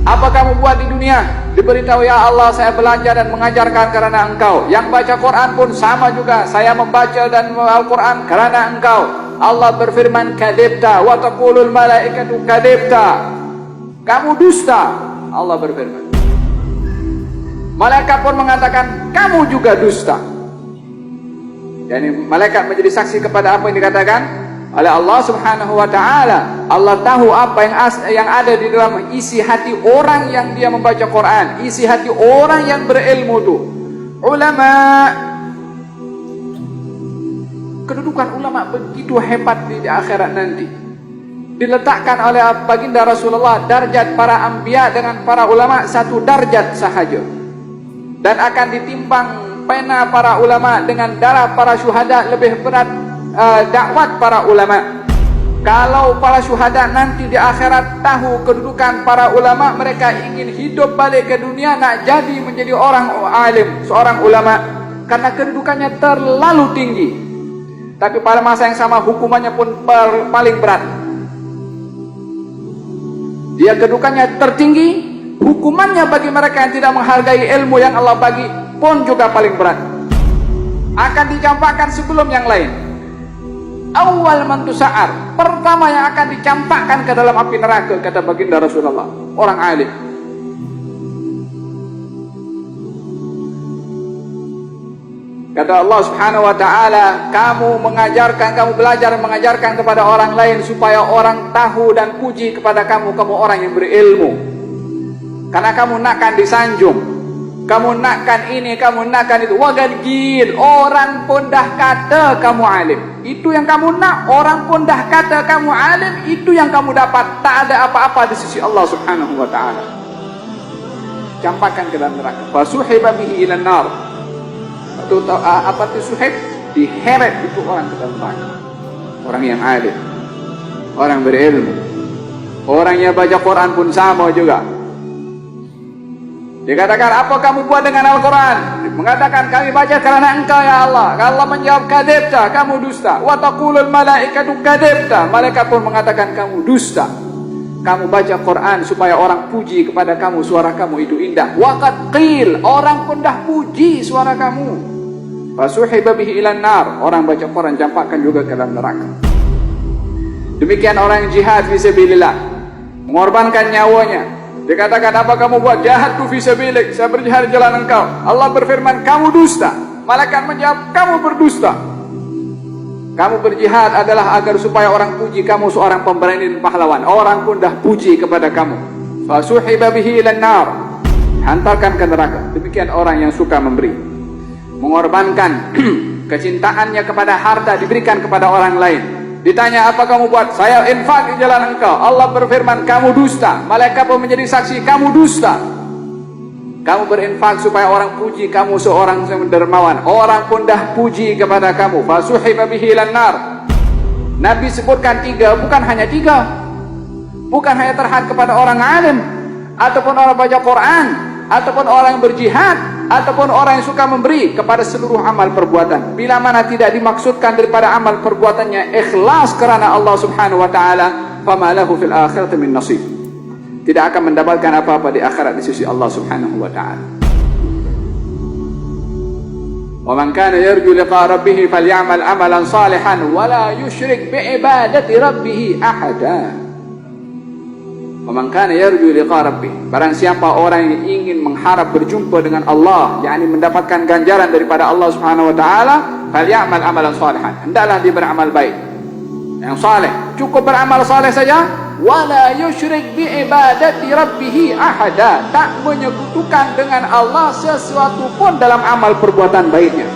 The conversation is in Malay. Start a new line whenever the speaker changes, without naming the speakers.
Apa kamu buat di dunia? Diberitahu, ya Allah, saya belajar dan mengajarkan karena Engkau. Yang baca Quran pun sama juga, saya membaca dan Al-Quran karena Engkau. Allah berfirman, kadibta wa taqulul malaikatu kadibta. Kamu dusta, Allah berfirman. Malaikat pun mengatakan, kamu juga dusta. Yani malaikat menjadi saksi kepada apa yang dikatakan oleh Allah Subhanahu wa ta'ala. Allah tahu apa yang ada di dalam isi hati orang yang dia membaca Quran, isi hati orang yang berilmu itu. Ulama, kedudukan ulama begitu hebat di akhirat nanti. Diletakkan oleh baginda Rasulullah darjat para anbiya dengan para ulama satu darjat sahaja. Dan akan ditimbang pena para ulama dengan darah para syuhada, lebih berat dakwat para ulama. Kalau para syuhada nanti di akhirat tahu kedudukan para ulama, mereka ingin hidup balik ke dunia nak jadi menjadi orang alim, seorang ulama, karena kedudukannya terlalu tinggi. Tapi pada masa yang sama hukumannya pun paling berat. Dia kedudukannya tertinggi, hukumannya bagi mereka yang tidak menghargai ilmu yang Allah bagi pun juga paling berat. Akan dicampakkan sebelum yang lain. Awal man tusa'ar, pertama yang akan dicampakkan ke dalam api neraka, kata baginda Rasulullah, orang alim. Kata Allah Subhanahu wa ta'ala, kamu belajar mengajarkan kepada orang lain supaya orang tahu dan puji kepada kamu orang yang berilmu. Karena kamu nakkan disanjung, kamu nakkan ini, kamu nakkan itu. Wagadgil, orang pun dah kata kamu alim. Itu yang kamu nak, orang pun dah kata kamu alim, itu yang kamu dapat. Tak ada apa-apa di sisi Allah Subhanahu wa ta'ala. Campakkan ke dalam neraka. Fasuhiba bihi ilan nar. Itu apa itu suhib? Diheret itu orang ke dalam neraka. Orang yang alim, orang berilmu, orang yang baca Quran pun sama juga. Dikatakan, apa kamu buat dengan Al-Quran? Mengatakan, kami baca karena Engkau ya Allah. Allah menjawab, kadibta, kamu dusta. Wa taqulul malaikatu kadibta. Malaikat pun mengatakan, kamu dusta. Kamu baca Quran supaya orang puji kepada kamu, suara kamu itu indah. Wa qad qil, orang pun dah puji suara kamu. Fasuhiba bihi ilan nar, orang baca Quran campakkan juga ke dalam neraka. Demikian orang yang jihad fisabilillah, mengorbankan nyawanya. Dikatakan, apa kamu buat? Jahadku fisabilik, saya berjihad di jalan Engkau. Allah berfirman, kamu dusta. Malaikat menjawab, kamu berdusta. Kamu berjihad adalah agar supaya orang puji kamu seorang pemberani dan pahlawan. Orang pun dah puji kepada kamu. Fasuhiba bihi ilan nar, hantarkan ke neraka. Demikian orang yang suka memberi, mengorbankan kecintaannya kepada harta, diberikan kepada orang lain. Ditanya, apa kamu buat? Saya infak di jalan Engkau. Allah berfirman, kamu dusta. Malaikat pun menjadi saksi, kamu dusta. Kamu berinfak supaya orang puji kamu seorang yang dermawan. Orang pun dah puji kepada kamu. Fasuhiba bihi ilan nar. Nabi sebutkan 3, bukan hanya 3. Bukan hanya terhad kepada orang alim, ataupun orang baca Quran, ataupun orang yang berjihad, ataupun orang yang suka memberi, kepada seluruh amal perbuatan. Bila mana tidak dimaksudkan daripada amal perbuatannya ikhlas kerana Allah Subhanahu wa ta'ala, fama lahu fil akhirati min nasib. Tidak akan mendapatkan apa-apa di akhirat di sisi Allah Subhanahu wa ta'ala. Wa man kana yarju liqa rabbih falyamal amalan salihan wa la yusyrik bi ibadati rabbih ahada. Man kana yarju liqa rabbih, barang siapa orang yang ingin mengharap berjumpa dengan Allah, yakni mendapatkan ganjaran daripada Allah Subhanahu wa taala, falyamal amalan salihan, hendaklah dia beramal baik yang saleh. Cukup beramal saleh saja, wala yusyrik bi ibadati rabbih ahada, tak menyekutukan dengan Allah sesuatu pun dalam amal perbuatan baiknya.